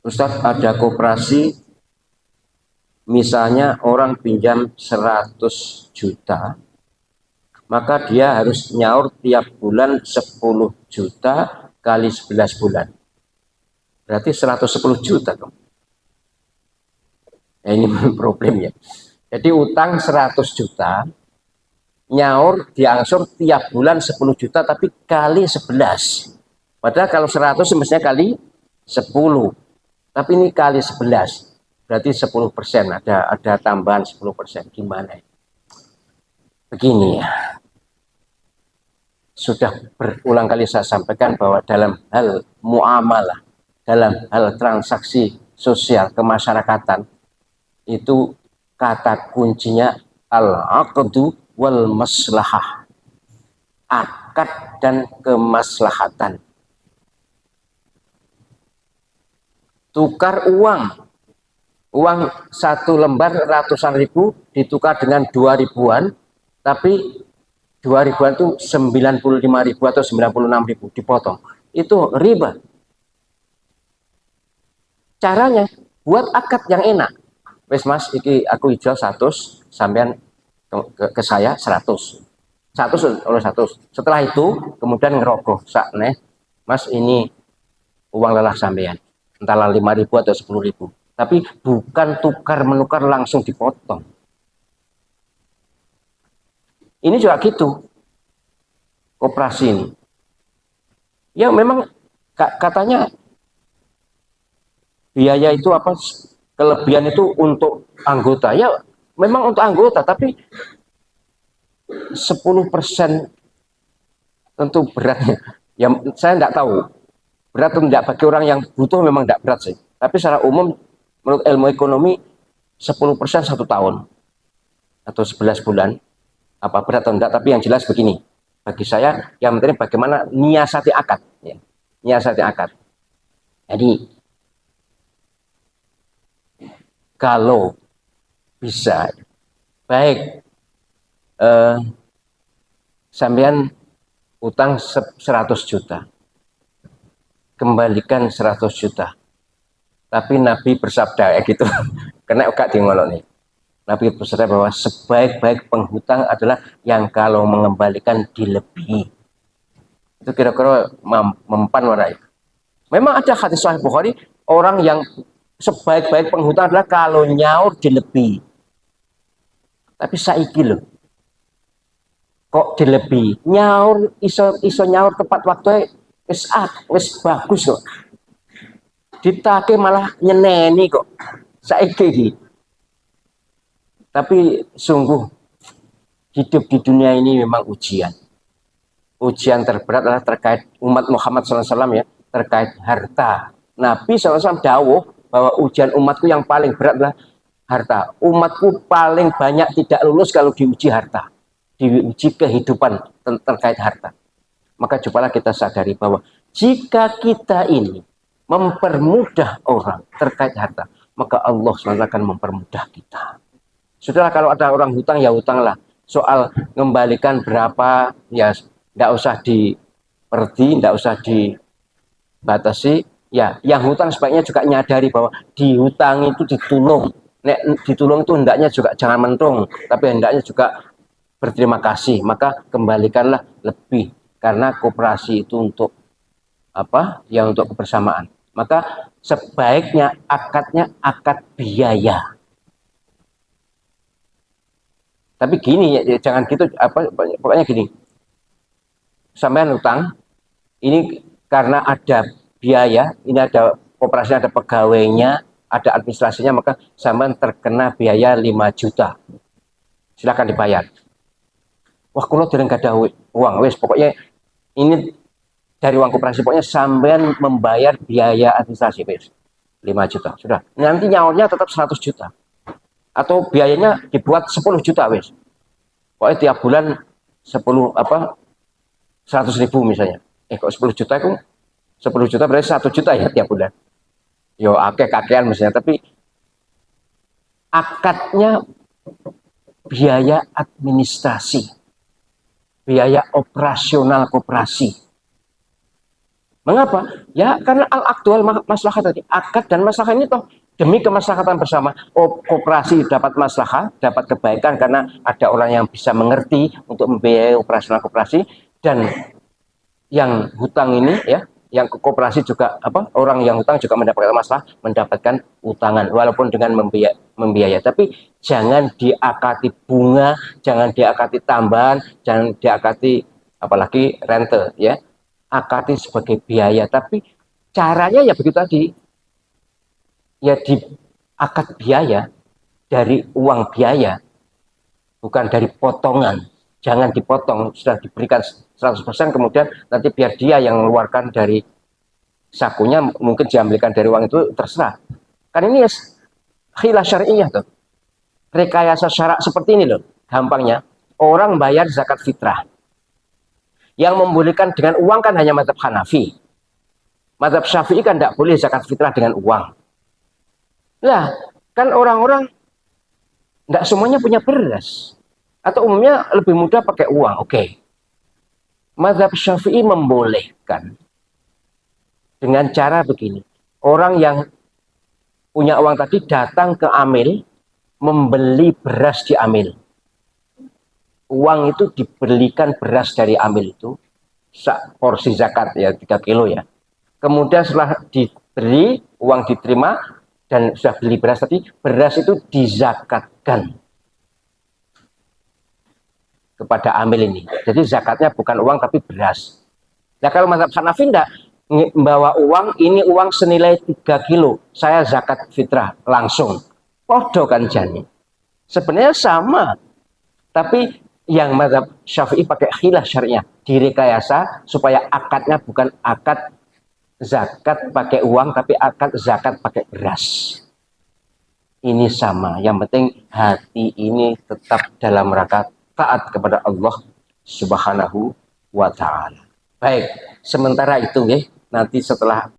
Ustadz, ada koperasi, misalnya orang pinjam 100 juta, maka dia harus nyaur tiap bulan 10 juta kali 11 bulan. Berarti 110 juta dong. Nah, ini problemnya. Jadi utang 100 juta, nyaur diangsur tiap bulan 10 juta tapi kali 11. Padahal kalau 100 mestinya kali 10. Tapi ini kali 11. Berarti 10%, ada tambahan 10%. Gimana? Begini ya. Sudah berulang kali saya sampaikan bahwa dalam hal muamalah, dalam hal transaksi sosial kemasyarakatan, itu kata kuncinya al-aqdu wal maslahah. Akad dan kemaslahatan. Tukar uang satu lembar ratusan ribu ditukar dengan 2 ribuan, tapi 2 ribuan itu 95 ribu atau 96 ribu dipotong. Itu riba. Caranya buat akad yang enak. Wes mas, iki aku jual 100, sampean ke saya 100. 100 oleh 100. Setelah itu kemudian ngerogoh sak neh, mas ini uang lelah sampean. Entahlah 5 ribu atau 10 ribu. Tapi bukan tukar menukar langsung dipotong. Ini juga gitu. Koperasi ini. Ya memang katanya biaya itu apa, kelebihan itu untuk anggota. Ya memang untuk anggota, tapi 10% tentu beratnya. Ya saya tidak tahu berat atau tidak, bagi orang yang butuh memang tidak berat sih. Tapi secara umum menurut ilmu ekonomi 10% 1 tahun atau 11 bulan, apa berat atau tidak, tapi yang jelas begini, bagi saya yang penting bagaimana nyiasati akad ya. Nyiasati akad. Jadi kalau bisa baik sampean utang 100 juta, kembalikan 100 juta, tapi Nabi bersabda ya gitu. Karena gak diengolok nih. Nabi bersabda bahwa sebaik-baik penghutang adalah yang kalau mengembalikan dilebihi. Itu kira-kira mempan warai. Memang ada hadis Sahih Bukhari, orang yang sebaik-baik penghutang adalah kalau nyaur dilebihi. Tapi saiki loh, kok dilebihi? Nyaur iso nyaur tepat waktu wis bagus kok. Ditake malah nyeneni kok. Saiki iki. Tapi sungguh hidup di dunia ini memang ujian. Ujian terberat adalah terkait umat Muhammad SAW ya, terkait harta. Nabi SAW dawuh bahwa ujian umatku yang paling berat adalah harta. Umatku paling banyak tidak lulus kalau diuji harta, diuji kehidupan terkait harta. Maka cobalah kita sadari bahwa jika kita ini mempermudah orang terkait harta, maka Allah SWT akan mempermudah kita. Sudahlah, kalau ada orang hutang ya hutanglah. Soal mengembalikan berapa ya tidak usah diperdi, tidak usah dibatasi. Ya, yang hutang sebaiknya juga nyadari bahwa dihutang itu ditulung. Nek ditulung itu hendaknya juga jangan mentung, tapi hendaknya juga berterima kasih. Maka kembalikanlah lebih, karena koperasi itu untuk apa? Ya untuk kebersamaan. Maka sebaiknya akadnya akad biaya. Tapi gini ya, jangan gitu, apa pokoknya gini. Sampean utang, ini karena ada biaya, ini ada koperasi, ada pegawainya, ada administrasinya, maka sampean terkena biaya 5 juta. Silakan dibayar. Wah, kalau dereng gak ada uang, wes pokoknya ini dari uang koperasi, pokoknya sampean membayar biaya administrasi wes 5 juta. Sudah. Nanti nyaurnya tetap 100 juta. Atau biayanya dibuat 10 juta wes. Pokoknya tiap bulan 10 apa 100 ribu misalnya. Kok 10 juta itu 10 juta berarti 1 juta ya tiap bulan. Yo kakean misalnya, tapi akadnya biaya administrasi, biaya operasional koperasi. Mengapa? Ya karena al-aktual maslahat tadi. Akad dan maslahat ini toh demi kemaslahatan bersama. Oh, koperasi dapat maslahat, dapat kebaikan karena ada orang yang bisa mengerti untuk membiayai operasional koperasi, dan yang hutang ini ya, yang ke koperasi juga apa? Orang yang hutang juga mendapatkan masalah, mendapatkan utangan walaupun dengan membiaya. Tapi jangan diakati bunga, jangan diakati tambahan, jangan diakati apalagi rente ya, akati sebagai biaya, tapi caranya ya begitu tadi, ya di akad biaya dari uang biaya, bukan dari potongan. Jangan dipotong, sudah diberikan 100% kemudian nanti biar dia yang mengeluarkan dari sakunya, mungkin diambilkan dari uang itu, terserah. Kan ini ya khilaf syariah tuh. Rekayasa syarak seperti ini loh. Gampangnya, orang bayar zakat fitrah. Yang membolehkan dengan uang kan hanya mazhab Hanafi. Mazhab Syafi'i kan tidak boleh zakat fitrah dengan uang. Lah, kan orang-orang tidak semuanya punya beras. Atau umumnya lebih mudah pakai uang. Oke. Mazhab Syafi'i membolehkan dengan cara begini. Orang yang punya uang tadi datang ke Amil, membeli beras di Amil. Uang itu dibelikan beras dari Amil itu, porsi zakat ya 3 kilo ya. Kemudian setelah diberi, uang diterima, dan sudah beli beras tadi, beras itu dizakatkan kepada Amil ini. Jadi zakatnya bukan uang tapi beras. Nah kalau mazhab Hanafi enggak, membawa uang, ini uang senilai 3 kilo, saya zakat fitrah langsung. Podo kan jani. Sebenarnya sama, tapi yang mazhab Syafi'i pakai khilaf syariah, direkayasa supaya akadnya bukan akad zakat pakai uang, tapi akad zakat pakai beras. Ini sama, yang penting hati ini tetap dalam rangka taat kepada Allah Subhanahu wa Ta'ala. Baik, sementara itu ya, nanti setelah